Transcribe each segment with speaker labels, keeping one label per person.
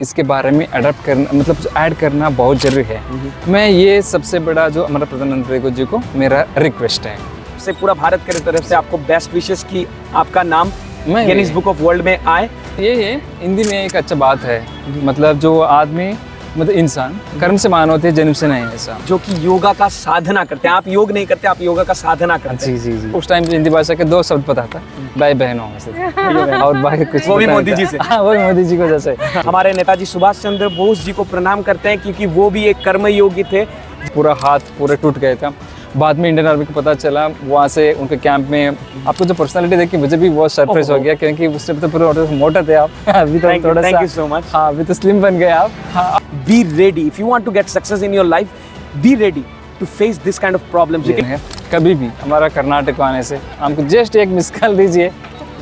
Speaker 1: इसके बारे में अडॉप्ट करना मतलब ऐड करना बहुत ज़रूरी है। मैं ये सबसे बड़ा जो हमारा प्रधानमंत्री जी को मेरा रिक्वेस्ट है।
Speaker 2: से पूरा भारत की तरफ से आपको बेस्ट विशेस की आपका नाम गिनीज बुक ऑफ वर्ल्ड में आए।
Speaker 1: ये हिंदी में एक अच्छा बात है, मतलब जो आदमी मतलब इंसान कर्म से मान होते हैं, जन्म से नहीं ऐसा।
Speaker 2: जो कि योगा का साधना करते हैं, आप योग नहीं करते, आप योगा का साधना करते हैं।
Speaker 1: जी। उस टाइम हिंदी भाषा के 2 शब्द पता था, भाई बहनों से और बाकी कुछ
Speaker 2: वो भी मोदी जी से।
Speaker 1: हाँ, वो भी मोदी जी को जैसे।
Speaker 2: हमारे नेताजी सुभाष चंद्र बोस जी को प्रणाम करते हैं क्योंकि वो भी एक कर्मयोगी थे।
Speaker 1: पूरा हाथ पूरे टूट गए था। बाद में इंडियन आर्मी को पता चला, वहाँ से उनके कैंप में आपको जो पर्सनालिटी देखी मुझे भी बहुत सरप्राइज हो गया, क्योंकि उस टाइम तो पूरे मोटे थे आप। अभी तो थोड़ा सा
Speaker 2: थैंक यू सो मच।
Speaker 1: हाँ, अभी तो स्लिम बन गए आप। हाँ।
Speaker 2: Be ready if you want to get success in your life, be ready to face this kind of problems.
Speaker 1: कभी भी हमारा कर्नाटक आने से हमको जस्ट एक मिस कॉल दीजिए,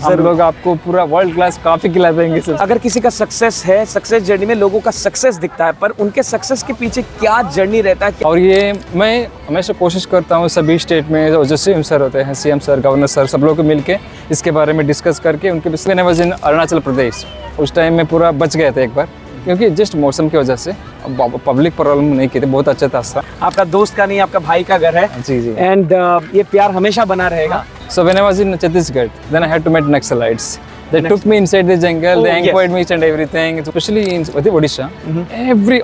Speaker 1: हम लोग आपको पूरा वर्ल्ड क्लास कॉफी खिला देंगे सर।
Speaker 2: अगर किसी का सक्सेस है, सक्सेस जर्नी में लोगों का सक्सेस दिखता है, पर उनके सक्सेस के पीछे क्या जर्नी रहता है।
Speaker 1: और ये मैं हमेशा कोशिश करता हूँ सभी स्टेट में जो सीएम सर होते हैं, सीएम सर, गवर्नर सर, सब लोग को मिलके इसके बारे में डिस्कस करके उनके मैंने वजह अरुणाचल प्रदेश उस टाइम में पूरा बच गए थे एक बार, क्योंकि जस्ट मौसम की वजह से पब्लिक प्रॉब्लम नहीं की थी, बहुत अच्छा था।
Speaker 2: आपका दोस्त का नहीं, आपका भाई का घर है।
Speaker 1: जी।
Speaker 2: एंड ये प्यार हमेशा बना रहेगा।
Speaker 1: So when I was in Chhattisgarh, then I had to meet Naxalites. They took me inside the jungle. They inquired me each and everything. Especially in Odisha,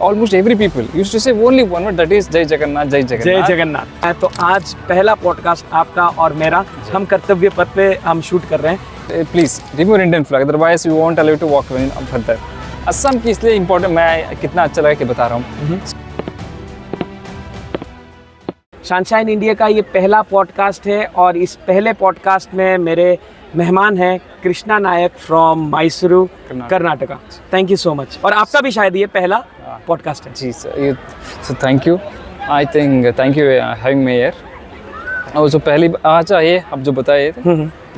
Speaker 1: almost every people used to say only one word, that is Jai Jagannath, Jai Jagannath.
Speaker 2: जय जगन्नाथ। तो आज पहला podcast आपका और मेरा, हम कर्तव्य पथ पे हम शूट कर रहे हैं।
Speaker 1: Please remove Indian flag, otherwise we won't allow you to walk further. Assam की इसलिए इम्पोर्टेंट, मैं कितना अच्छा लगा कि बता रहा हूँ।
Speaker 2: सनशाइन इंडिया का ये पहला पॉडकास्ट है और इस पहले पॉडकास्ट में मेरे मेहमान हैं Krishna Nayak from Mysuru, Karnataka. Thank you so much. और आपका भी शायद ये पहला पॉडकास्ट है।
Speaker 1: जी sir, so thank you. I think thank you having me here. और जो पहली आज ये आप जो बताए थे,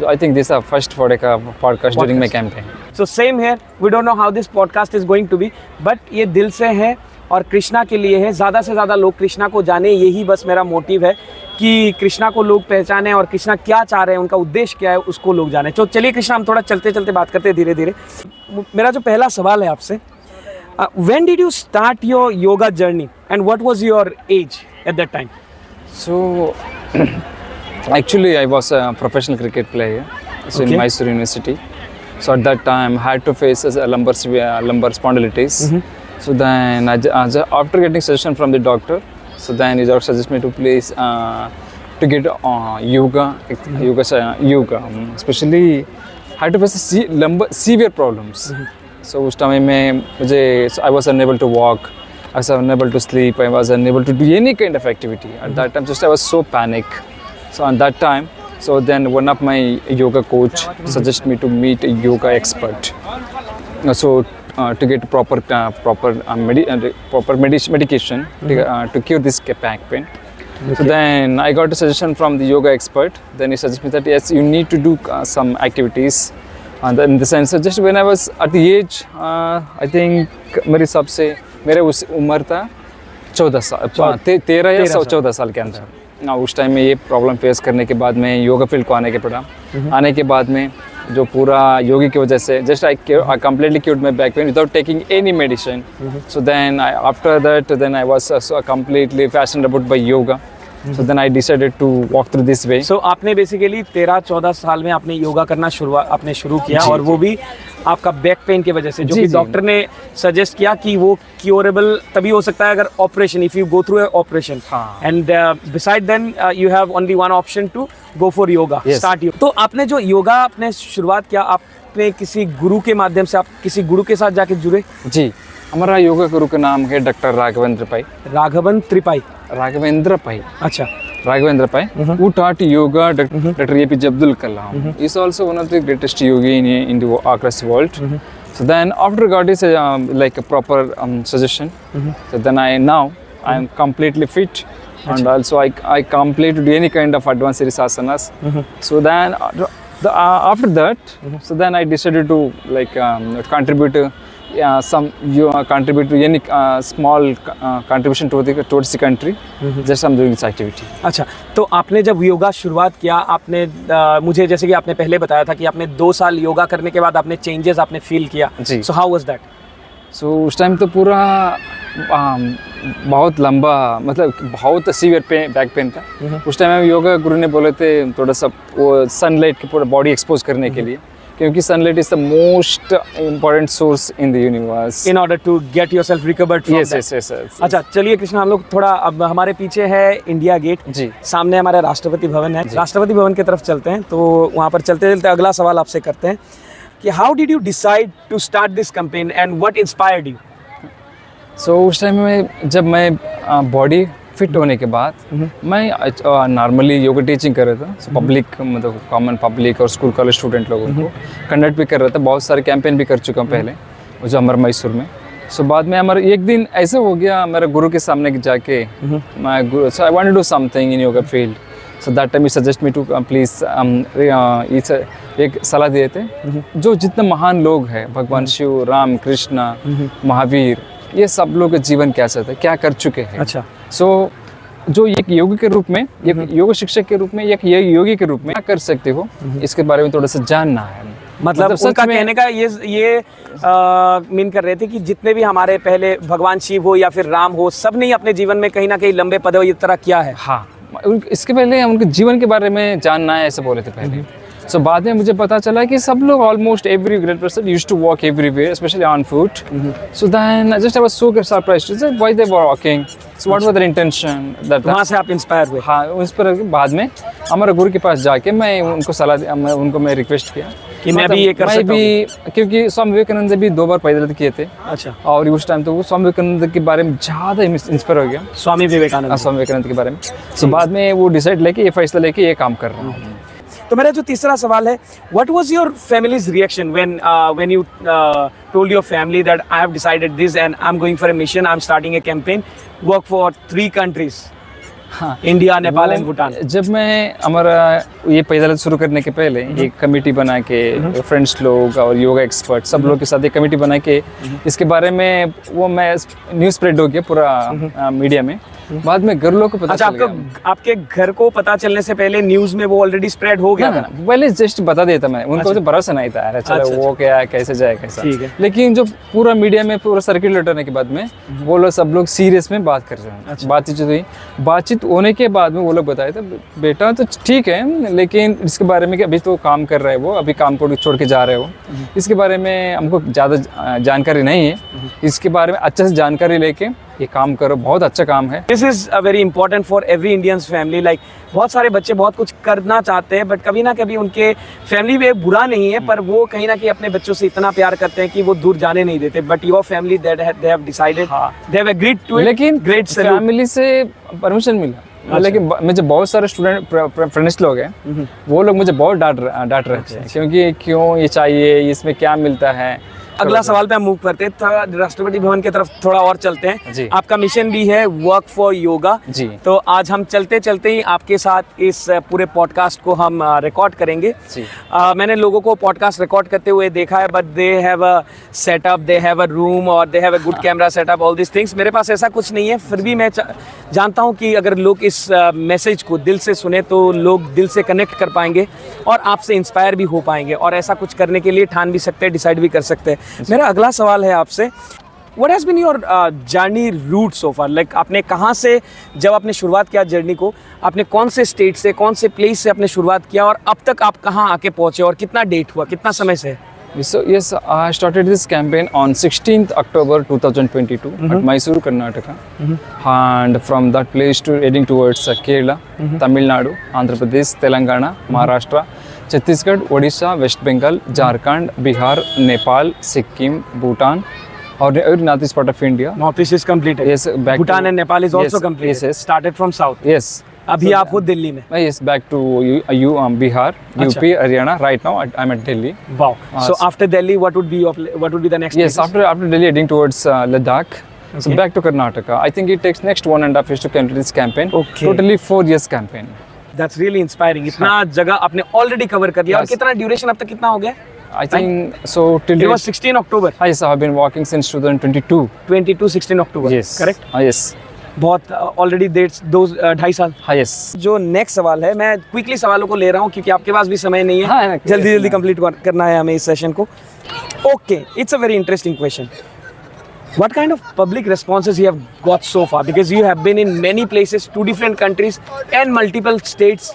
Speaker 1: I think this first podcast during my campaign.
Speaker 2: So same here, we don't know how this podcast is going to be, but ये दिल से है और कृष्णा के लिए है। ज़्यादा से ज़्यादा लोग कृष्णा को जाने, यही बस मेरा मोटिव है कि कृष्णा को लोग पहचाने और कृष्णा क्या चाह रहे हैं, उनका उद्देश्य क्या है, उसको लोग जाने। तो चलिए कृष्णा, हम थोड़ा चलते चलते बात करते हैं धीरे धीरे। मेरा जो पहला सवाल है आपसे, when did you start your yoga journey and what was your age at that time?
Speaker 1: So actually I was a professional cricket player, so in Mysore University. So at that time I had to face lumbar spondylitis. So then after getting suggestion from the doctor, so then he suggested me to please to get yoga, especially I had to face severe problems. So उस time में मुझे I was unable to walk, I was unable to sleep, I was unable to do any kind of activity. At that time just I was so panic. So on that time, so then one of my yoga coach suggested me to meet a yoga expert. So to get proper medication to cure this back pain. So then I got a suggestion from the yoga expert. Then he suggested me that yes, you need to do some activities. And in the sense, just when I was at the age, I think मेरे उस उम्र था 13 या 14 साल के अंदर। उस time में ये प्रॉब्लम फेस करने के बाद में योगा फील्ड को आने के पड़ा। आने के बाद में जो पूरा योगी की वजह से just I completely cured my back pain without taking any medicine. So then after that then I was completely fascinated about by yoga. So then I decided to walk through this way.
Speaker 2: So आपने basically 13-14 साल में आपने योगा करना शुरू किया, और वो भी आपका बैक पेन की वजह से, जो कि डॉक्टर ने सजेस्ट किया कि वो क्योरेबल तभी हो सकता है अगर operation, if you go through operation. And beside then you have only one option to go for yoga, start yoga. तो आपने जो योगा आपने शुरुआत किया, आपने किसी गुरु के माध्यम से, आप किसी गुरु के साथ जाके जुड़े?
Speaker 1: जी, हमारा योगा गुरु का नाम है डॉक्टर राघवेंद्र पाई। राघवेंद्र पाई।
Speaker 2: अच्छा,
Speaker 1: Raghavendra Pai, who taught yoga, Dr. APJ Abdul Kalam. He's also one of the greatest yogi in the across the world. So then after got his like a proper suggestion, so then I am completely fit, and also I completely do any kind of advanced series asanas. So then after that, so then I decided to like contribute contribute to any small contribution towards the country. Just I'm doing this activity.
Speaker 2: अच्छा, तो आपने जब योगा शुरुआत किया, आपने मुझे जैसे कि आपने पहले बताया था कि आपने 2 साल योगा करने के बाद आपने चेंजेस आपने फील किया।
Speaker 1: जी.
Speaker 2: So how was that?
Speaker 1: सो उस टाइम तो पूरा बहुत लंबा, मतलब बहुत सीवियर बैक पेन था। उस टाइम में योगा गुरु ने बोले थे थोड़ा सा वो सनलाइट की पूरा बॉडी एक्सपोज करने के लिए, क्योंकि sunlight is the most important source in the universe
Speaker 2: in order to get yourself recovered from
Speaker 1: yes
Speaker 2: that.
Speaker 1: Yes yes yes.
Speaker 2: अच्छा चलिए कृष्णा, हम लोग थोड़ा, अब हमारे पीछे है इंडिया गेट,
Speaker 1: जी
Speaker 2: सामने हमारा राष्ट्रपति भवन है, राष्ट्रपति भवन की तरफ चलते हैं। तो वहाँ पर चलते चलते अगला सवाल आपसे करते हैं कि how did you decide to start this campaign and what inspired you?
Speaker 1: So उस टाइम में जब मैं बॉडी फिट होने के बाद मैं नॉर्मली योगा टीचिंग कर रहा था। सो पब्लिक, मतलब कॉमन पब्लिक और स्कूल कॉलेज स्टूडेंट लोगों को कंडक्ट भी कर रहा था। बहुत सारे कैंपेन भी कर चुका हूँ पहले, जो हमारे मैसूर में। सो बाद में हमारा एक दिन ऐसा हो गया, मेरे गुरु के सामने जाके मैं गुरु, so I want to do something in yoga field. So that time he suggest me to please, एक सलाह दिए थे, जो जितने महान लोग हैं, भगवान शिव, राम, कृष्णा, महावीर, ये सब लोग का जीवन कैसा था, क्या कर चुके हैं।
Speaker 2: अच्छा।
Speaker 1: सो जो एक योगी के रूप में, एक योग शिक्षक के रूप में, एक योगी के रूप में क्या कर सकते हो, इसके बारे में थोड़ा सा जानना है।
Speaker 2: मतलब
Speaker 1: सच
Speaker 2: उनका
Speaker 1: में-
Speaker 2: कहने का ये मीन कर रहे थे कि जितने भी हमारे पहले भगवान शिव हो या फिर राम हो, सब ने ही अपने जीवन में कहीं ना कहीं लंबे पदों तरह किया है।
Speaker 1: हाँ, इसके पहले उनके जीवन के बारे में जानना है, ऐसे बोले थे पहले। सो बाद में मुझे पता चला कि सब लोग, almost every great person used to walk everywhere, specially on foot. So then just I was so surprised to say why they were walking, so what was their intention, that
Speaker 2: वहाँ से आप इंस्पायर हुए?
Speaker 1: हाँ, उस पर बाद में हमारे गुरु के पास जाके मैं उनको सलाह दी, मैं रिक्वेस्ट किया
Speaker 2: कि मैं भी ये कर सकता
Speaker 1: हूँ, क्योंकि स्वामी विवेकानंद भी 2 बार पैदल किए थे।
Speaker 2: अच्छा।
Speaker 1: और उस टाइम तो वो स्वामी विवेकानंद के बारे में ज़्यादा इंस्पायर हो गया,
Speaker 2: स्वामी विवेकानंद।
Speaker 1: स्वामी विवेकानंद के बारे में। सो बाद में वो डिसाइड लेके, ये फैसला लेके ये काम कर रहा हूँ।
Speaker 2: तो मेरा जो तीसरा सवाल है, what was your families reaction when you told your family that I have decided this and I am going for a mission, I am starting a campaign, work for 3 countries,
Speaker 1: हाँ,
Speaker 2: इंडिया, नेपाल एंड भूटान?
Speaker 1: जब मैं हमारा ये पैदल शुरू करने के पहले एक कमेटी बना के, फ्रेंड्स लोग और योगा एक्सपर्ट सब लोग के साथ एक कमेटी बना के, इसके बारे में वो मैं न्यूज़ स्प्रेड हो गया पूरा मीडिया में। बाद में घर लोगों को पता
Speaker 2: अच्छा,
Speaker 1: चल गया।
Speaker 2: आपके घर को पता चलने से पहले न्यूज में वो ऑलरेडी स्प्रेड हो गया था?
Speaker 1: पहले जस्ट बता देता मैं उनको, तो भरोसा नहीं था, अरे चलो
Speaker 2: अच्छा,
Speaker 1: वो क्या है, कैसे जाए कैसा।
Speaker 2: ठीक है।
Speaker 1: लेकिन जो पूरा मीडिया में पूरा सर्कुलेट होने के बाद में वो लोग सब लोग सीरियस में बात कर रहे हैं।
Speaker 2: अच्छा।
Speaker 1: बातचीत होने के बाद में वो लोग बताए थे, बेटा तो ठीक है, लेकिन इसके बारे में कि अभी तो काम कर रहे हो, अभी काम को छोड़ के जा रहे हो, इसके बारे में हमको ज़्यादा जानकारी नहीं है, इसके बारे में अच्छे से जानकारी लेके ये काम करो, बहुत अच्छा काम है।
Speaker 2: This is a very important for every Indians family. Like बहुत सारे बच्चे बहुत कुछ करना चाहते हैं, बट कभी ना कभी उनके फैमिली में बुरा नहीं है, पर वो कहीं ना कहीं अपने बच्चों से इतना प्यार करते हैं कि वो दूर जाने नहीं देते। But your family that they have decided, they have agreed to it.
Speaker 1: लेकिन
Speaker 2: ग्रेट
Speaker 1: फैमिली से परमिशन मिला। लेकिन मुझे बहुत सारे स्टूडेंट फ्रेंड्स लोग हैं, वो लोग मुझे बहुत डांट रहे थे, क्योंकि क्यों ये चाहिए, इसमें क्या मिलता है।
Speaker 2: अगला सवाल पे हम मूव करते हैं, राष्ट्रपति भवन की तरफ थोड़ा और चलते हैं।
Speaker 1: जी।
Speaker 2: आपका मिशन भी है वर्क फॉर योगा।
Speaker 1: जी।
Speaker 2: तो आज हम चलते चलते ही आपके साथ इस पूरे पॉडकास्ट को हम रिकॉर्ड करेंगे।
Speaker 1: जी।
Speaker 2: मैंने लोगों को पॉडकास्ट रिकॉर्ड करते हुए देखा है, but they have a setup, they have a room और they have a good camera setup, all this things. मेरे पास ऐसा कुछ नहीं है, फिर भी मैं जानता हूँ कि अगर लोग इस मैसेज को दिल से सुने तो लोग दिल से कनेक्ट कर पाएंगे और आपसे इंस्पायर भी हो पाएंगे, और ऐसा कुछ करने के लिए ठान भी सकते हैं, डिसाइड भी कर सकते हैं। मेरा अगला सवाल है आपसे, What has been your journey route so far? Like आपने कहाँ से, जब आपने शुरुआत किया जर्नी को, आपने कौन से स्टेट से, कौन से प्लेस से आपने शुरुआत किया, और अब तक आप कहाँ आके पहुँचे, और कितना डेट हुआ, कितना समय से?
Speaker 1: So yes, I started this campaign on 16th October 2022 at Mysuru, Karnataka, and from that place to heading towards Kerala, Tamil Nadu, Andhra Pradesh, Telangana, Maharashtra, Chhattisgarh, Odisha, West Bengal, Jharkhand, Bihar, Nepal, Sikkim, Bhutan, और northeast part of India.
Speaker 2: North East is completed.
Speaker 1: Yes, back
Speaker 2: Bhutan
Speaker 1: to-
Speaker 2: and Nepal is also
Speaker 1: yes,
Speaker 2: completed.
Speaker 1: yes, yes.
Speaker 2: Started from south.
Speaker 1: Yes.
Speaker 2: अभी आप हो दिल्ली में.
Speaker 1: Yes, back to Bihar,
Speaker 2: अच्छा.
Speaker 1: UP, Haryana. Right now, I'm at Delhi.
Speaker 2: Wow. So after Delhi, what would be the next?
Speaker 1: Yes,
Speaker 2: places?
Speaker 1: after Delhi, heading towards Ladakh. So
Speaker 2: Okay.
Speaker 1: back to Karnataka. I think it takes next 1.5 years to complete this campaign.
Speaker 2: Okay.
Speaker 1: Totally 4 years campaign.
Speaker 2: That's really inspiring. इतना जगह आपने already cover कर लिया, और
Speaker 1: Yes.
Speaker 2: कितना duration अब तक कितना हो गया?
Speaker 1: I think so till
Speaker 2: It was 16 October.
Speaker 1: yes, I have been walking since 2022.
Speaker 2: 16 October.
Speaker 1: Yes.
Speaker 2: Correct.
Speaker 1: Yes.
Speaker 2: बहुत ऑलरेडी डेट्स 2.5 साल.
Speaker 1: Yes.
Speaker 2: जो नेक्स्ट सवाल है, मैं क्विकली सवालों को ले रहा हूँ क्योंकि आपके पास भी समय नहीं है.
Speaker 1: हाँ, मैं-
Speaker 2: जल्दी कंप्लीट करना है हमें इस सेशन को. Okay, it's a very interesting question. What kind of public responses you have got so far? Because you have been in many places, 2 different countries and multiple states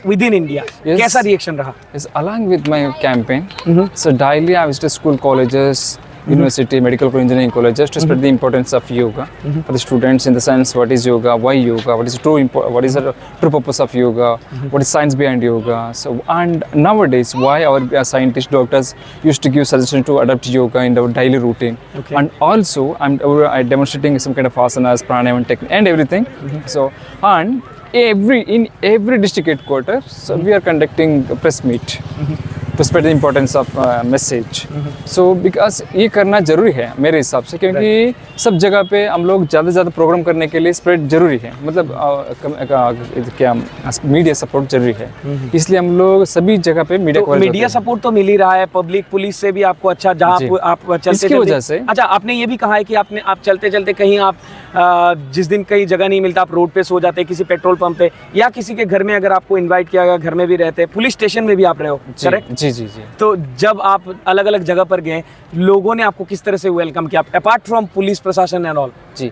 Speaker 2: within India.
Speaker 1: Yes.
Speaker 2: कैसा reaction रहा?
Speaker 1: Yes, along with my campaign, so daily I visit school, colleges, university, medical college, engineering colleges to spread the importance of yoga for the students, in the sense what is yoga, why yoga, what is the true purpose of yoga, what is science behind yoga. So, and nowadays why our scientists, doctors used to give suggestions to adopt yoga in our daily routine.
Speaker 2: Okay.
Speaker 1: And also I'm demonstrating some kind of asanas, pranayama technique and everything. So, and in every district headquarters, so we are conducting a press meet to spread the importance of message. So because ये करना जरूरी है मेरे हिसाब से, क्योंकि सब जगह पे हम लोग ज़्यादा से ज़्यादा प्रोग्राम करने के लिए स्प्रेड जरूरी है, मतलब क्या मीडिया सपोर्ट जरूरी है, इसलिए हम लोग सभी जगह पे मीडिया
Speaker 2: तो मीडिया सपोर्ट तो मिल ही रहा है, पब्लिक पुलिस से भी आपको अच्छा, जहाँ आप चलते
Speaker 1: वजह से।
Speaker 2: अच्छा, आपने ये भी कहा है कि आप चलते चलते कहीं आप जिस दिन कहीं जगह नहीं मिलता आप रोड पे सो जाते, किसी पेट्रोल पंप पे या किसी के घर में, अगर आपको इन्वाइट किया गया घर में भी रहते, पुलिस स्टेशन में भी आप रहे हो, करेक्ट?
Speaker 1: जी जी जी।
Speaker 2: तो जब आप अलग अलग जगह पर गए, लोगों ने आपको किस तरह से वेलकम किया अपार्ट फ्रॉम पुलिस प्रशासन एंड ऑल? जी,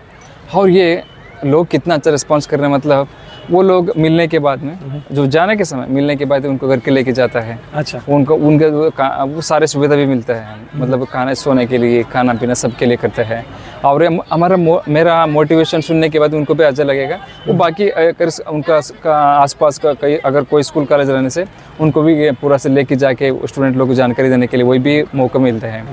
Speaker 1: और ये लोग कितना अच्छा रिस्पॉन्स कर रहे हैं, मतलब वो लोग मिलने के बाद में, जो जाने के समय मिलने के बाद उनको घर के लेके जाता है।
Speaker 2: अच्छा,
Speaker 1: उनका वो सारे सुविधा भी मिलता है, मतलब खाने सोने के लिए, खाना पीना सबके लिए करते हैं। और मेरा मोटिवेशन सुनने के बाद उनको भी अच्छा लगेगा। वो बाकी अगर उनका आसपास का कहीं अगर कोई स्कूल कॉलेज रहने से उनको भी पूरा से लेके जाके स्टूडेंट लोग को जानकारी देने के लिए वही भी मौका मिलता है।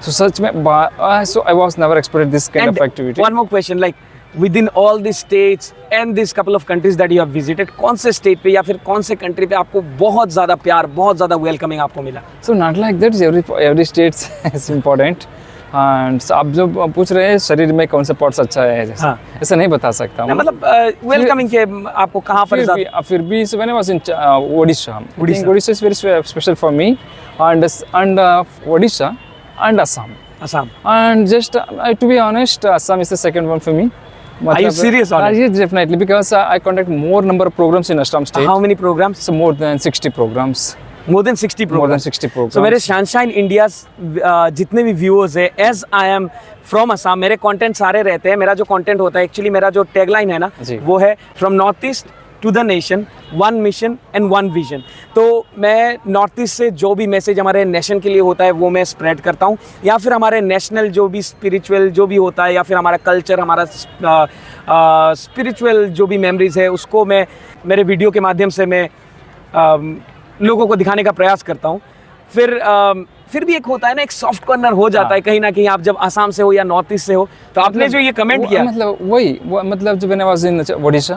Speaker 1: सो सच में so I was never expected this kind of activity.
Speaker 2: One more question, like within all these states and this couple of countries that you have visited, कौन से स्टेट पे या फिर कौन से कंट्री पे आपको बहुत ज़्यादा प्यार, बहुत ज़्यादा वेलकमिंग आपको मिला?
Speaker 1: So not like that, every state is important. And so आप जो पूछ रहे हैं शरीर में कौन सा पार्ट्स अच्छा है,
Speaker 2: हाँ,
Speaker 1: ऐसा नहीं बता सकता हूँ।
Speaker 2: मतलब वेलकमिंग के आपको कहाँ पर
Speaker 1: फिर भी so when I was in Odisha is very special for me, and Odisha and Assam. And just to be honest, Assam is the second one for me.
Speaker 2: Are you serious on it?
Speaker 1: Yes, definitely, because I conduct more number of programs in Assam state.
Speaker 2: How many programs?
Speaker 1: So more than 60 programs.
Speaker 2: More than 60 programs.
Speaker 1: More than 60 programs.
Speaker 2: So मेरे sunshine India जितने भी viewers है, as I am from Assam, मेरे content सारे रहते हैं। मेरा जो कंटेंट होता है, एक्चुअली मेरा जो टैगलाइन है ना, वो है from north east to the nation, one mission and one vision. तो मैं नॉर्थ ईस्ट से जो भी मैसेज हमारे नेशन के लिए होता है वो मैं स्प्रेड करता हूँ, या फिर हमारे नेशनल जो भी स्पिरिचुअल जो भी होता है, या फिर हमारा कल्चर, हमारा स्पिरिचुअल जो भी मेमोरीज है, उसको मैं मेरे वीडियो के माध्यम से मैं लोगों को दिखाने का प्रयास करता हूँ। फिर भी एक होता है ना, एक सॉफ्ट कॉर्नर हो जाता है कहीं ना कहीं, आप जब आसाम से हो या नॉर्थ ईस्ट से हो। तो आपने जो ये कमेंट किया,
Speaker 1: मतलब मतलब जब मैंने was in Odisha,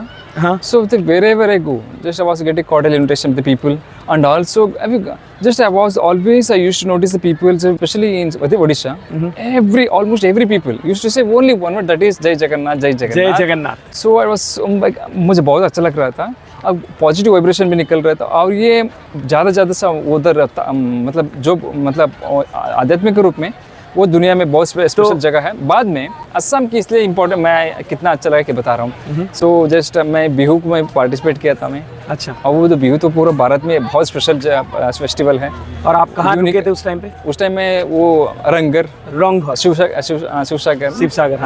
Speaker 1: so wherever I go, just I was getting cordial invitation with the people, and also just I used to notice the people, especially in Odisha, almost every people used to say only one word, that is Jai Jagannath, Jai Jagannath, Jai Jagannath. So I was मुझे बहुत अच्छा लग रहा था, अब positive vibration भी निकल रहा था। और ये ज़्यादा सा उधर मतलब जो मतलब आध्यात्मिक रूप में वो दुनिया में बहुत स्पेशल जगह है। बाद में असम की इसलिए इम्पोर्टेंट, मैं कितना अच्छा लगा कि बता रहा हूँ। सो जस्ट मैं बिहू में पार्टिसिपेट किया था मैं। अच्छा। और वो तो बिहू तो पूरा भारत में बहुत स्पेशल फेस्टिवल है।
Speaker 2: और आप कहाँ रुके थे उस टाइम पे?
Speaker 1: उस टाइम में वो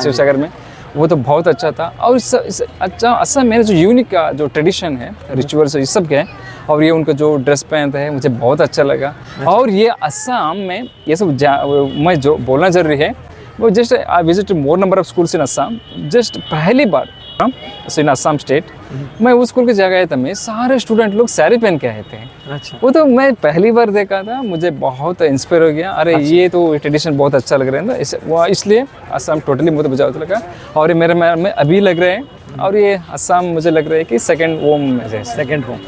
Speaker 1: शिवसागर में, वो तो बहुत अच्छा था। और अच्छा असम में जो यूनिक का जो ट्रेडिशन है, रिचुअल्स ये सब है, और ये उनका जो ड्रेस पहनते हैं मुझे बहुत अच्छा लगा। और ये असम में ये सब मैं जो बोलना जरूरी है, वो just I visit more number of schools in Assam. Just पहली बार इन असम स्टेट मैं उस स्कूल की जगह आया था, मैं सारे स्टूडेंट लोग साड़ी पहन के आए थे। अच्छा। वो तो मैं पहली बार देखा था, मुझे बहुत इंस्पायर हो गया। अरे अच्छा। ये तो ट्रेडिशन बहुत अच्छा लग रहा है ना, इसलिए असम टोटली मुझे बहुत लगा। और ये मेरे में अभी लग रहे हैं, और ये असम मुझे लग रहा है कि सेकंड होम है, second home.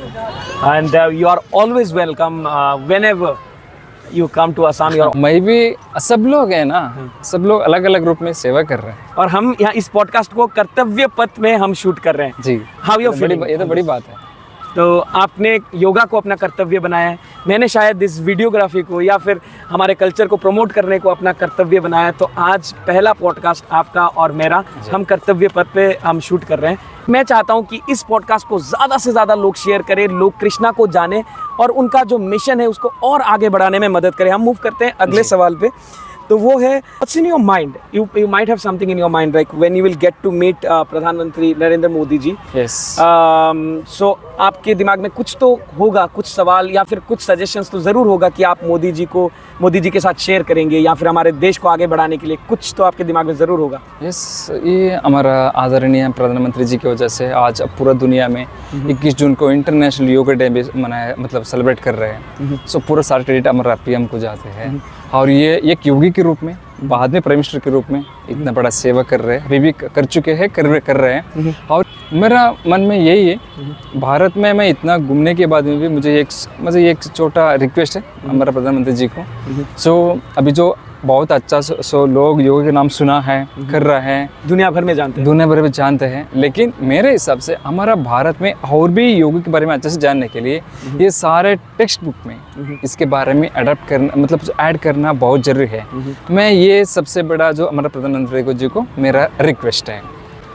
Speaker 2: And you are always welcome whenever you come to Assam।
Speaker 1: मैं भी, सब लोग हैं ना, सब लोग अलग अलग रूप में सेवा कर रहे हैं,
Speaker 2: और हम यहाँ इस पॉडकास्ट को कर्तव्य पथ में हम शूट कर रहे हैं।
Speaker 1: जी,
Speaker 2: हाउ यू फीलिंग?
Speaker 1: ये तो बड़ी बात है।
Speaker 2: तो आपने योगा को अपना कर्तव्य बनाया है, मैंने शायद इस वीडियोग्राफी को या फिर हमारे कल्चर को प्रमोट करने को अपना कर्तव्य बनाया। तो आज पहला पॉडकास्ट आपका और मेरा, हम कर्तव्य पथ पे हम शूट कर रहे हैं। मैं चाहता हूं कि इस पॉडकास्ट को ज़्यादा से ज़्यादा लोग शेयर करें, लोग कृष्णा को जाने और उनका जो मिशन है उसको और आगे बढ़ाने में मदद करें। हम मूव करते हैं अगले सवाल पे। तो वो है what's in your mind, you might have something in your mind like when you will get to meet प्रधानमंत्री नरेंद्र मोदी जी।
Speaker 1: Yes.
Speaker 2: सो आपके दिमाग में कुछ तो होगा, कुछ सवाल या फिर कुछ सजेशंस तो ज़रूर होगा कि आप मोदी जी के साथ शेयर करेंगे या फिर हमारे देश को आगे बढ़ाने के लिए कुछ तो आपके दिमाग में ज़रूर होगा।
Speaker 1: यस, ये हमारा आदरणीय प्रधानमंत्री जी की वजह से आज अब पूरा दुनिया में 21 जून को इंटरनेशनल योगा डे भी मनाया, मतलब सेलिब्रेट कर रहे हैं। सो पूरा सारा क्रेडिट हमारा पीएम को जाते हैं। और ये एक योगी के रूप में, बाद में प्राइम मिनिस्टर के रूप में इतना बड़ा सेवा कर रहे हैं, अभी भी कर चुके हैं, कर रहे हैं। और मेरा मन में यही है, भारत में मैं इतना घूमने के बाद में भी मुझे एक छोटा रिक्वेस्ट है हमारा प्रधानमंत्री जी को। सो अभी जो बहुत अच्छा सो लोग योगा के नाम सुना है, कर रहे हैं,
Speaker 2: दुनिया भर में जानते हैं,
Speaker 1: लेकिन मेरे हिसाब से हमारा भारत में और भी योगा के बारे में अच्छे से जानने के लिए ये सारे टेक्स्ट बुक में इसके बारे में अडॉप्ट करना, मतलब ऐड करना बहुत जरूरी है। मैं ये सबसे बड़ा जो हमारा प्रधानमंत्री जी को मेरा रिक्वेस्ट है।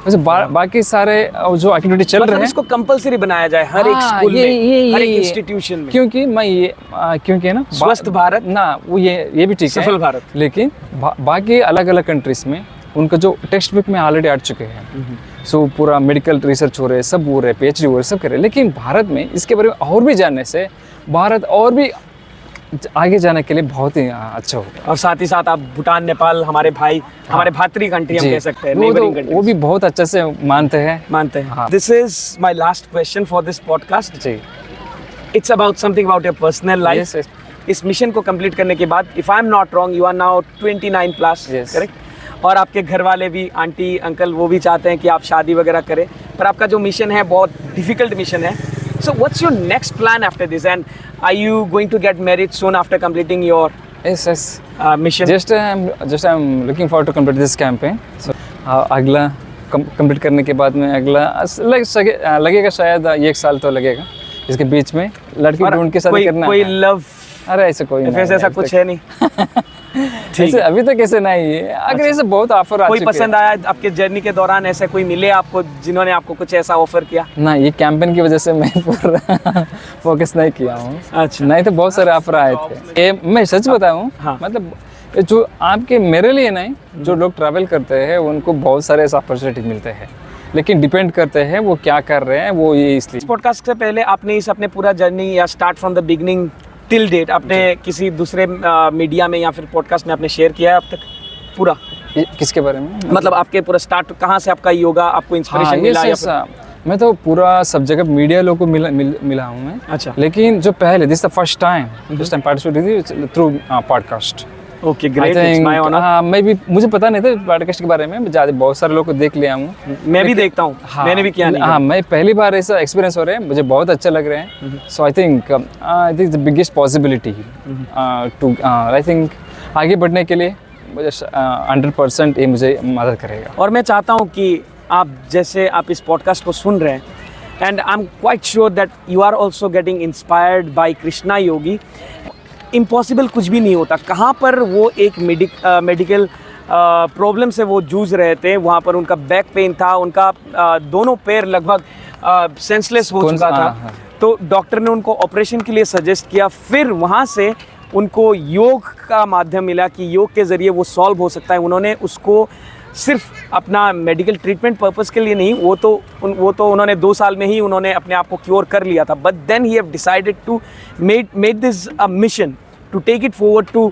Speaker 1: वैसे बाकी सारे जो एक्टिविटी चल रहे हैं
Speaker 2: इसको कंपल्सरी बनाया जाए हर एक स्कूल में, हर एक इंस्टीट्यूशन में,
Speaker 1: क्योंकि मैं ये क्योंकि ना
Speaker 2: स्वस्थ भारत
Speaker 1: ना वो ये भी ठीक है,
Speaker 2: सफल भारत।
Speaker 1: लेकिन बाकी अलग अलग कंट्रीज में उनका जो टेक्स्ट बुक में ऑलरेडी आ चुके हैं। सो पूरा मेडिकल रिसर्च हो रहे हैं, सब हो रहे हैं, PhD हो रहे हैं, सब कर रहे हैं। लेकिन भारत में इसके बारे में और भी जानने से भारत और भी आगे जाने के लिए बहुत ही अच्छा होगा।
Speaker 2: और साथ ही साथ आप भूटान, नेपाल, हमारे भाई, हमारे भातृ कंट्री हम कह सकते हैं, नेबरिंग कंट्री,
Speaker 1: वो भी बहुत अच्छे से मानते हैं।
Speaker 2: This is my last question for this podcast.
Speaker 1: जी,
Speaker 2: it's about something about your personal life. इस मिशन को कंप्लीट करने के बाद, if I am not wrong, you are now 29 plus, correct? और आपके घर वाले भी, आंटी अंकल, वो भी चाहते हैं कि आप शादी वगैरह करें, पर आपका जो मिशन है बहुत डिफिकल्ट मिशन है। So what's your next plan after this, and are you going to get married soon after completing your mission?
Speaker 1: Just I'm looking forward to complete this campaign. So अगला complete करने के बाद में अगला लगेगा शायद 1 साल तो लगेगा। इसके बीच में लड़की ढूंढ के शादी करना।
Speaker 2: कोई लव?
Speaker 1: अरे ऐसा कोई नहीं,
Speaker 2: ऐसा कुछ है नहीं।
Speaker 1: ऐसे अभी तक ऐसे नहीं है। अगर ऐसे बहुत ऑफर आ चुके हैं।
Speaker 2: कोई पसंद आया आपके जर्नी के दौरान, ऐसे कोई मिले आपको जिन्होंने आपको कुछ ऐसा ऑफर किया?
Speaker 1: ना, ये कैंपेन की वजह से मैं पूरा फोकस नहीं किया हूँ।
Speaker 2: अच्छा।
Speaker 1: नहीं तो बहुत सारे ऑफर आए थे। ये मैं सच बताऊँ, मतलब जो आपके मेरे लिए नहीं, जो लोग ट्रैवल करते हैं उनको बहुत सारे ऐसे अपॉर्चुनिटी मिलते हैं, लेकिन डिपेंड करते हैं वो क्या कर रहे हैं। वो ये इसलिए
Speaker 2: इस पॉडकास्ट से पहले आपने इस अपने पूरा जर्नी या start from the beginning till date आपने किसी दूसरे मीडिया में या फिर पॉडकास्ट में आपने शेयर किया है अब तक पूरा?
Speaker 1: किसके बारे में?
Speaker 2: मतलब आपके पूरा स्टार्ट कहाँ से आपका योगा आपको इंस्पिरेशन मिला? या
Speaker 1: मैं तो पूरा सब जगह मीडिया लोगों को मिला हूँ मैं।
Speaker 2: अच्छा।
Speaker 1: लेकिन जो पहले this the first time participate through podcast.
Speaker 2: Okay, great, it's my honour.
Speaker 1: मैं भी, मुझे पता नहीं था पॉडकास्ट के बारे में, ज़्यादा बहुत सारे लोग को देख लिया हूँ।
Speaker 2: मैं भी देखता हूँ, मैंने भी किया नहीं।
Speaker 1: हाँ, मैं पहली बार ऐसा एक्सपीरियंस हो रहा है, मुझे बहुत अच्छा लग रहा है। So I think the biggest possibility to I think आगे बढ़ने के लिए मुझे 100% ये मुझे मदद करेगा।
Speaker 2: और मैं चाहता हूँ कि आप जैसे आप इस पॉडकास्ट को सुन रहे हैं, and I am quite sure that you are also getting inspired by Krishna Yogi. Impossible कुछ भी नहीं होता। कहाँ पर वो एक मेडिकल प्रॉब्लम से वो जूझ रहे थे, वहाँ पर उनका बैक पेन था, उनका दोनों पैर लगभग सेंसलेस हो चुका था। तो डॉक्टर ने उनको ऑपरेशन के लिए सजेस्ट किया। फिर वहाँ से उनको योग का माध्यम मिला कि योग के ज़रिए वो सॉल्व हो सकता है। उन्होंने उसको सिर्फ अपना मेडिकल ट्रीटमेंट पर्पस के लिए नहीं, वो तो उन्होंने 2 साल में ही उन्होंने अपने आप को क्योर कर लिया था। But then he have decided to made this a mission to take it forward to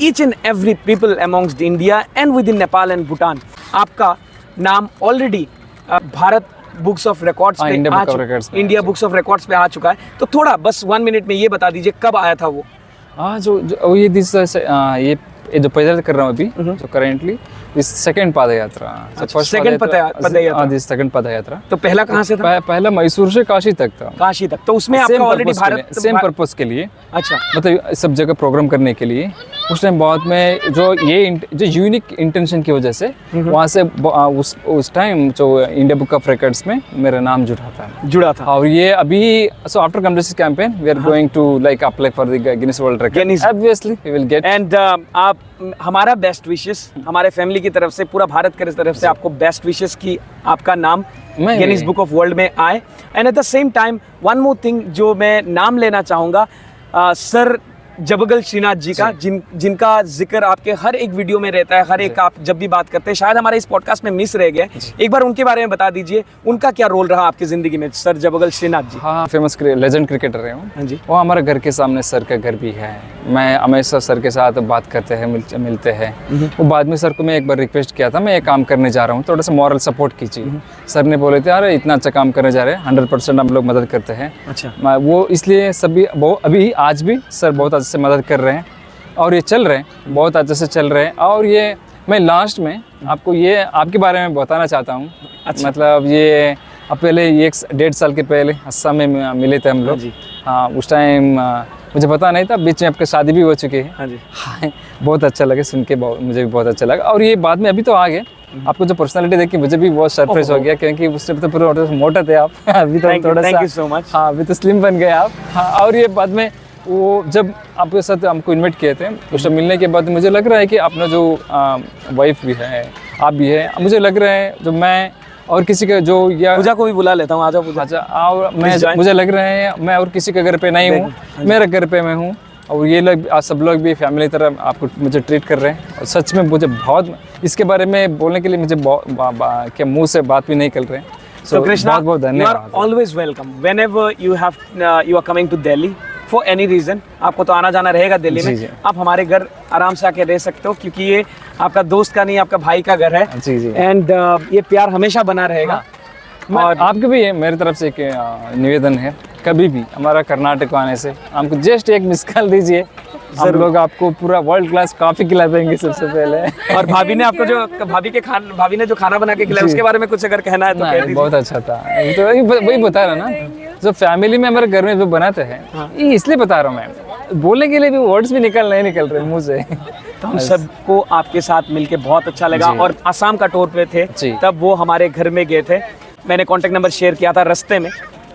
Speaker 2: each and every people amongst India and within Nepal and Bhutan. आपका नाम already Bharat books of records पे इंडिया बुक्स ऑफ रिकॉर्ड्स पे आ चुका है। तो थोड़ा बस 1 मिनट में ये बता दीजिए कब आया था वो?
Speaker 1: जो ये जो पैदल कर रहा हूँ अभी, जो करेंटली इस सेकंड पद यात्रा। सेकंड पद यात्रा।
Speaker 2: तो पहला कहाँ से था?
Speaker 1: पहला मैसूर से काशी तक था।
Speaker 2: काशी तक। तो उसमें आपका ऑलरेडी भारत
Speaker 1: सेम पर्पस के लिए।
Speaker 2: अच्छा।
Speaker 1: मतलब सब जगह प्रोग्राम करने के लिए उस टाइम बाद में जो यूनिक इंटेंशन की वजह से वहाँ से उस टाइम जो इंडिया बुक ऑफ रिकॉर्ड्स में मेरा नाम जुड़ा था। और ये अभी so after complete campaign we are going to like apply for the Guinness world record. Obviously we will get.
Speaker 2: And आप हमारा बेस्ट विशेस, हमारे फैमिली की तरफ से, पूरा भारत की तरफ से आपको बेस्ट विशेस की आपका नाम गिनीज बुक ऑफ वर्ल्ड में आए। And eight the same time one more thing जो मैं नाम लेना चाहूँगा, सर जबगल श्रीनाथ जी का, जिनका जिक्र आपके हर एक वीडियो में रहता है, हर एक आप जब भी बात करते हैं, शायद हमारे इस पॉडकास्ट में मिस रह गया। एक बार उनके बारे में बता दीजिए, उनका क्या रोल रहा आपकी जिंदगी में, सर जबगल श्रीनाथ जी?
Speaker 1: हाँ, फेमस लेजेंड क्रिकेटर है
Speaker 2: हाँ जी।
Speaker 1: वो हमारे घर के सामने सर का घर भी है। मैं हमेशा सर के साथ बात करते हैं, मिलते हैं। वो बाद में सर को मैं एक बार रिक्वेस्ट किया था, मैं ये काम करने जा रहा हूँ, थोड़ा सा मॉरल सपोर्ट कीजिए। सर ने बोले थे, अरे इतना अच्छा काम करने जा रहे हैं, 100% हम लोग मदद करते हैं।
Speaker 2: अच्छा।
Speaker 1: वो इसलिए सभी अभी आज भी सर बहुत अच्छे से मदद कर रहे हैं और ये चल रहे हैं, बहुत अच्छे से चल रहे हैं। और ये मैं लास्ट में आपको ये आपके बारे में बताना चाहता हूँ।
Speaker 2: अच्छा।
Speaker 1: मतलब ये अब पहले ये 1.5 साल के पहले असम में मिले थे हम लोग। हाँ, उस टाइम मुझे पता नहीं था, बीच में आपकी शादी भी हो चुकी है।
Speaker 2: हाँ जी।
Speaker 1: हाँ, बहुत अच्छा लगे सुन के, मुझे भी बहुत अच्छा लगा। और ये बाद में अभी तो आ गए, आपको जो पर्सनालिटी देख के मुझे भी बहुत सरप्राइज हो गया, क्योंकि उस टाइम तो पूरा मोटा थे आप। अभी तो थोड़ा सा,
Speaker 2: थैंक यू सो मच।
Speaker 1: हाँ, अभी तो स्लिम बन गए आप। हाँ, और ये बाद में वो जब आपके साथ हमको इन्वाइट किए थे, उससे मिलने के बाद मुझे लग रहा है कि अपना जो वाइफ भी है, आप भी है, मुझे लग रहा है जो मैं और किसी का जो या
Speaker 2: पूजा को भी बुला लेता हूँ, आजा पूजा।
Speaker 1: अच्छा, और मुझे लग रहा है मैं और किसी के घर पे नहीं हूँ, मेरे घर पे मैं हूँ। और ये लोग सब लोग भी फैमिली तरह आपको मुझे ट्रीट कर रहे हैं। और सच में मुझे बहुत इसके बारे में बोलने के लिए मुझे क्या मुंह से बात भी नहीं कर रहे हैं।
Speaker 2: So Krishna,
Speaker 1: बहुत बहुत
Speaker 2: you are
Speaker 1: धन्यवाद।
Speaker 2: always welcome. Whenever you are coming to Delhi for any reason, आपको तो आना जाना रहेगा दिल्ली में।
Speaker 1: जी।
Speaker 2: आप हमारे घर आराम से आके रह सकते हो, क्योंकि ये आपका दोस्त का नहीं, आपका भाई का घर है।
Speaker 1: जी जी।
Speaker 2: एंड ये प्यार हमेशा बना रहेगा।
Speaker 1: और आपके भी मेरी तरफ से एक निवेदन है, कभी भी हमारा कर्नाटक आने से हमको जस्ट एक मिस कॉल दीजिए, हम लोग आपको पूरा वर्ल्ड क्लास कॉफी खिला देंगे सबसे पहले।
Speaker 2: और भाभी ने आपको जो भाभी ने जो खाना बना के खिलाया, उसके बारे में कुछ अगर कहना है तो कह दीजिए।
Speaker 1: बहुत अच्छा था। तो वही बता रहा ना, जो फैमिली में हमारे घर में जो बनाते हैं, ये इसलिए बता रहा हूँ मैं, बोलने के लिए भी वर्ड्स भी निकल रहे मुंह से।
Speaker 2: तो हम सबको आपके साथ मिलके बहुत अच्छा लगा। और आसाम का टूर पे थे, तब वो हमारे घर में गए थे, मैंने कॉन्टैक्ट नंबर शेयर किया था रास्ते में,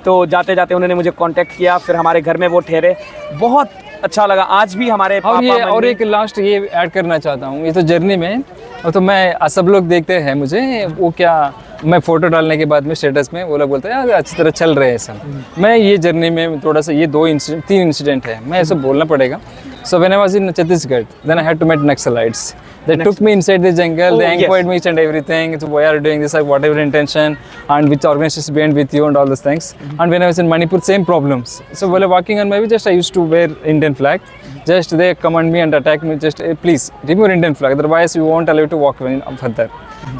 Speaker 2: तो जाते जाते उन्होंने मुझे कांटेक्ट किया, फिर हमारे घर में वो ठहरे, बहुत अच्छा लगा। आज भी हमारे
Speaker 1: और एक लास्ट ये ऐड करना चाहता हूँ, ये तो जर्नी में, और तो मैं सब लोग देखते हैं मुझे, वो क्या मैं फोटो डालने के बाद में स्टेटस में वो लोग बोलते हैं अच्छी तरह चल रहे हैं सब। मैं ये जर्नी में थोड़ा सा ये 3 इंसिडेंट है, मैं ऐसा बोलना पड़ेगा। So when I was in Chhattisgarh, then I had to meet Naxalites. They took me inside the jungle, they inquired me each and everything, so why are you doing this, like whatever intention, and which organization is behind with you and all those things. And when I was in Manipur, same problems. So while walking on my way, just I used to wear Indian flag. Just they command me and attack me, just please remove Indian flag, otherwise we won't allow you to walk further.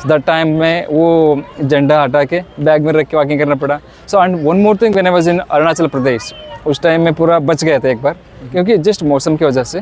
Speaker 1: So that time में वो झंडा हटा के bag में रख के walking करना पड़ा। So and one more thing, when I was in Arunachal Pradesh, उस टाइम में पूरा बच गया था एक बार, क्योंकि जस्ट मौसम की वजह से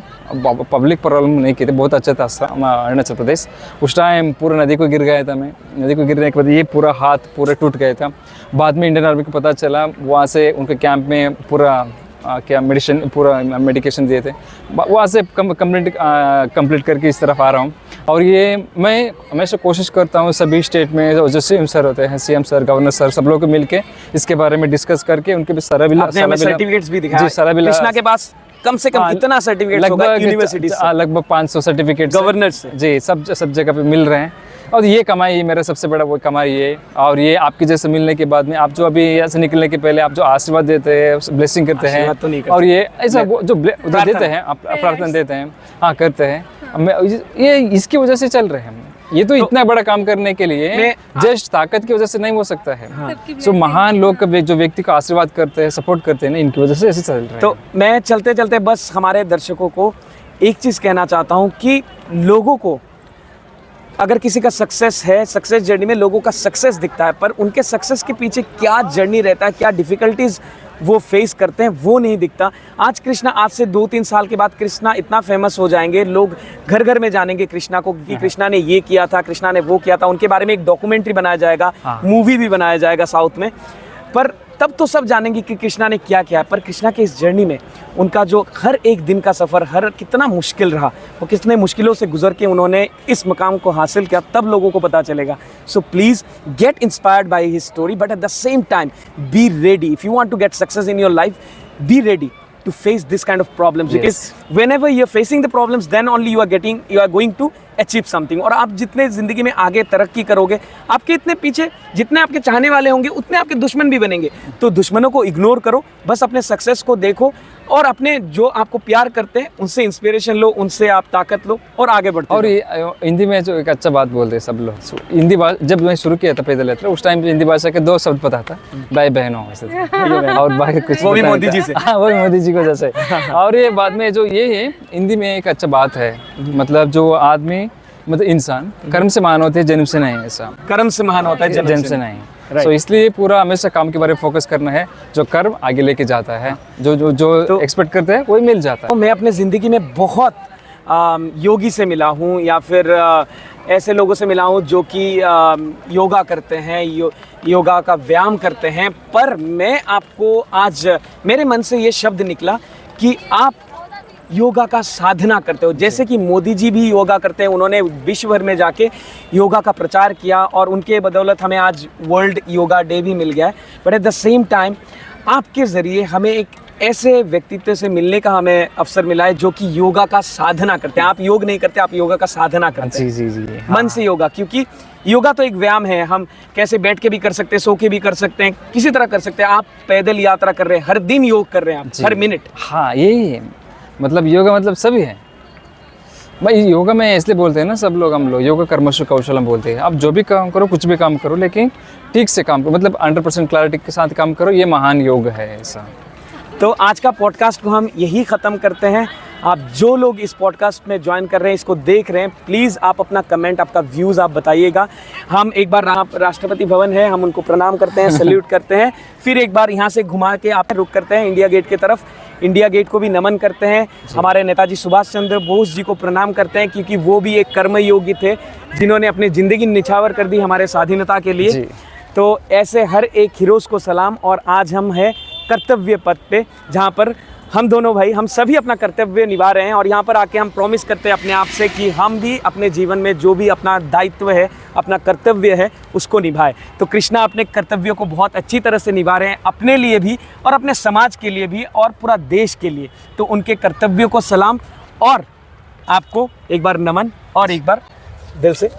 Speaker 1: पब्लिक प्रॉब्लम नहीं की थी, बहुत अच्छा था अरुणाचल प्रदेश। उस टाइम पूरा नदी को गिर गया था मैं, नदी को गिरने के बाद ये पूरा हाथ पूरा टूट गया था। बाद में इंडियन आर्मी को पता चला, वहाँ से उनके कैंप में पूरा मेडिकेशन दिए थे, वहाँ से कंप्लीट करके इस तरफ आ रहा हूँ। और ये मैं हमेशा कोशिश करता हूँ सभी स्टेट में जो सीएम सर होते हैं, सीएम सर, गवर्नर सर, सब लोग को मिलके इसके बारे में डिस्कस करके उनके भी
Speaker 2: सर्टिफिकेट्स भी दिखाया। कृष्णा के पास कम से कम इतना सर्टिफिकेट होगा यूनिवर्सिटी से,
Speaker 1: लगभग 500 सर्टिफिकेट
Speaker 2: गवर्नर से।
Speaker 1: जी, सब जगह पे मिल रहे हैं। और ये कमाई मेरा सबसे बड़ा वो कमाई है। और ये आपके जैसे मिलने के बाद में, आप जो अभी यहाँ से निकलने के पहले आप जो आशीर्वाद देते हैं, ब्लेसिंग करते हैं,
Speaker 2: तो नहीं
Speaker 1: और ये ऐसा जो देते हैं, आप प्रार्थना देते हैं, हाँ करते हैं, ये इसकी वजह से चल रहे हैं। ये तो इतना बड़ा काम करने के लिए जस्ट ताकत की वजह से नहीं हो सकता है। सो महान लोग जो व्यक्ति का आशीर्वाद करते हैं, सपोर्ट करते हैं ना, इनकी वजह से ऐसे चल रहे हैं।
Speaker 2: तो मैं चलते चलते बस हमारे दर्शकों को एक चीज़ कहना चाहता हूँ कि लोगों को अगर किसी का सक्सेस है, सक्सेस जर्नी में लोगों का सक्सेस दिखता है, पर उनके सक्सेस के पीछे क्या जर्नी रहता है, क्या डिफ़िकल्टीज़ वो फेस करते हैं, वो नहीं दिखता। आज कृष्णा, आज से 2-3 साल के बाद कृष्णा इतना फेमस हो जाएंगे, लोग घर घर में जानेंगे कृष्णा को कि कृष्णा ने ये किया था, कृष्णा ने वो किया था। उनके बारे में एक डॉक्यूमेंट्री बनाया जाएगा, मूवी भी बनाया जाएगा साउथ में, पर तब तो सब जानेंगे कि कृष्णा ने क्या किया। पर कृष्णा के इस जर्नी में उनका जो हर एक दिन का सफ़र, हर कितना मुश्किल रहा, वो कितने मुश्किलों से गुजर के उन्होंने इस मकाम को हासिल किया, तब लोगों को पता चलेगा। So please get inspired by his story, but at the same time be ready. If you want to get success in your life, be ready to face this kind of problems, because whenever you're facing the problems, then only you are going to achieve something। और आप जितने ज़िंदगी में आगे तरक्की करोगे, आपके इतने पीछे जितने आपके चाहने वाले होंगे, उतने आपके दुश्मन भी बनेंगे। तो दुश्मनों को इग्नोर करो, बस अपने सक्सेस को देखो और अपने जो आपको प्यार करते हैं उनसे इंस्पिरेशन लो, उनसे आप ताकत लो और आगे बढ़ते
Speaker 1: और
Speaker 2: रहो।
Speaker 1: ये हिंदी में जो एक अच्छा बात बोलते हैं सब लोग, हिंदी जब मैं शुरू किया था पैदल यात्रा उस टाइम हिंदी भाषा के 2 शब्द पता था, भाई बहनों ऐसे और बाकी कुछ
Speaker 2: वो भी
Speaker 1: पता नहीं
Speaker 2: मोदी
Speaker 1: था।
Speaker 2: जी से।
Speaker 1: हाँ, वो भी मोदी जी को जैसे। और ये बाद में जो ये है हिंदी में एक अच्छा बात है, मतलब जो आदमी मतलब इंसान कर्म से महान होते हैं, जन्म से नहीं, ऐसा
Speaker 2: कर्म से महान होता है
Speaker 1: जन्म से नहीं। तो इसलिए पूरा हमेशा काम के बारे में फोकस करना है, जो कर्म आगे लेके जाता है, जो जो जो एक्सपेक्ट करते हैं वही मिल जाता है।
Speaker 2: तो मैं अपने ज़िंदगी में बहुत योगी से मिला हूँ या फिर ऐसे लोगों से मिला हूँ जो कि योगा करते हैं, योगा का व्यायाम करते हैं, पर मैं आपको आज मेरे मन से ये शब्द निकला कि आप योगा का साधना करते हो। जैसे कि मोदी जी भी योगा करते हैं, उन्होंने विश्व भर में जाके योगा का प्रचार किया और उनके बदौलत हमें आज वर्ल्ड योगा डे भी मिल गया है। But at the same time आपके ज़रिए हमें एक ऐसे व्यक्तित्व से मिलने का हमें अवसर मिला है जो कि योगा का साधना करते हैं। आप योग नहीं करते, आप योगा का साधना करते हैं।
Speaker 1: जी जी जी,
Speaker 2: मन से योगा, क्योंकि योगा तो एक व्यायाम है, हम कैसे बैठ के भी कर सकते हैं, सो के भी कर सकते हैं, किसी तरह कर सकते हैं। आप पैदल यात्रा कर रहे हैं, हर दिन योग कर रहे हैं आप, हर मिनट।
Speaker 1: हाँ, यही है मतलब योगा मतलब सभी है भाई। योगा में इसलिए बोलते हैं ना सब लोग, हम लोग योगा कर्मसु कौशलम बोलते हैं। आप जो भी काम करो, कुछ भी काम करो, लेकिन ठीक से काम करो, मतलब 100% क्लैरिटी के साथ काम करो, ये महान योग है ऐसा।
Speaker 2: तो आज का पॉडकास्ट को हम यही ख़त्म करते हैं। आप जो लोग इस पॉडकास्ट में ज्वाइन कर रहे हैं, इसको देख रहे हैं, प्लीज़ आप अपना कमेंट, आपका व्यूज़ आप बताइएगा। हम एक बार राष्ट्रपति भवन है, हम उनको प्रणाम करते हैं, सैल्यूट करते हैं, फिर एक बार यहाँ से घुमा के आप रुक करते हैं इंडिया गेट की तरफ। इंडिया गेट को भी नमन करते हैं, हमारे नेताजी सुभाष चंद्र बोस जी को प्रणाम करते हैं, क्योंकि वो भी एक कर्मयोगी थे जिन्होंने अपनी ज़िंदगी निछावर कर दी हमारे स्वाधीनता के लिए। तो ऐसे हर एक हीरोज़ को सलाम। और आज हम हैं कर्तव्य पथ पे, जहाँ पर हम दोनों भाई, हम सभी अपना कर्तव्य निभा रहे हैं और यहाँ पर आके हम प्रॉमिस करते हैं अपने आप से कि हम भी अपने जीवन में जो भी अपना दायित्व है, अपना कर्तव्य है, उसको निभाए। तो कृष्णा अपने कर्तव्यों को बहुत अच्छी तरह से निभा रहे हैं, अपने लिए भी और अपने समाज के लिए भी और पूरा देश के लिए। तो उनके कर्तव्यों को सलाम और आपको एक बार नमन और एक बार दिल से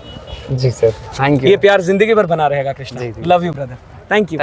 Speaker 1: जी सर, थैंक यू।
Speaker 2: ये प्यार जिंदगी भर बना रहेगा Krishna. Love you brother, thank you.